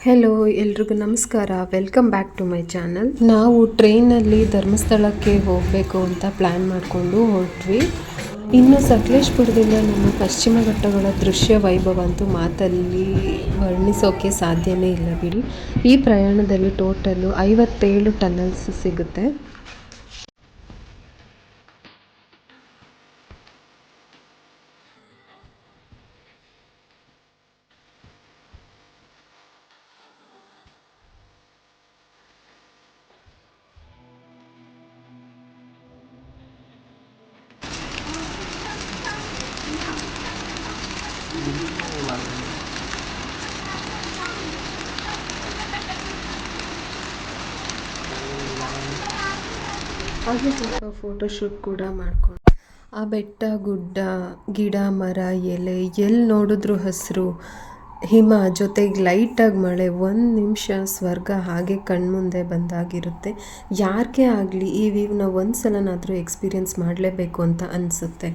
Hello ಎಲ್ರಿಗೂ ನಮಸ್ಕಾರ. Welcome back to my channel. ನಾವು ಟ್ರೈನಲ್ಲಿ ಧರ್ಮಸ್ಥಳಕ್ಕೆ ಹೋಗಬೇಕು ಅಂತ ಪ್ಲ್ಯಾನ್ ಮಾಡಿಕೊಂಡು ಹೊರಟ್ವಿ. ಇನ್ನು ಸಕಲೇಶಪುರದಿಂದ ನಮ್ಮ ಪಶ್ಚಿಮ ಘಟ್ಟಗಳ ದೃಶ್ಯ ವೈಭವ ಅಂತೂ ಮಾತಲ್ಲಿ ವರ್ಣಿಸೋಕೆ ಸಾಧ್ಯನೇ ಇಲ್ಲ ಬಿಡಿ. ಈ ಪ್ರಯಾಣದಲ್ಲಿ ಟೋಟಲು 57 ಟನಲ್ಸ್ ಸಿಗುತ್ತೆ. ಹಾಗೆ ಸ್ವಲ್ಪ ಫೋಟೋಶೂಟ್ ಕೂಡ ಮಾಡ್ಕೊಂಡು ಆ ಬೆಟ್ಟ ಗುಡ್ಡ ಗಿಡ ಮರ ಎಲೆ ಎಲ್ಲಿ ನೋಡಿದ್ರು ಹಸಿರು ಹಿಮ ಜೊತೆಗೆ ಲೈಟಾಗಿ ಮಳೆ, ಒಂದು ನಿಮಿಷ ಸ್ವರ್ಗ ಹಾಗೆ ಕಣ್ಮುಂದೆ ಬಂದಾಗಿರುತ್ತೆ. ಯಾರಿಗೇ ಆಗಲಿ ಈ ವ್ಯೂವ್ನ ಒಂದು ಸಲನಾದರೂ ಎಕ್ಸ್ಪೀರಿಯೆನ್ಸ್ ಮಾಡಲೇಬೇಕು ಅಂತ ಅನಿಸುತ್ತೆ.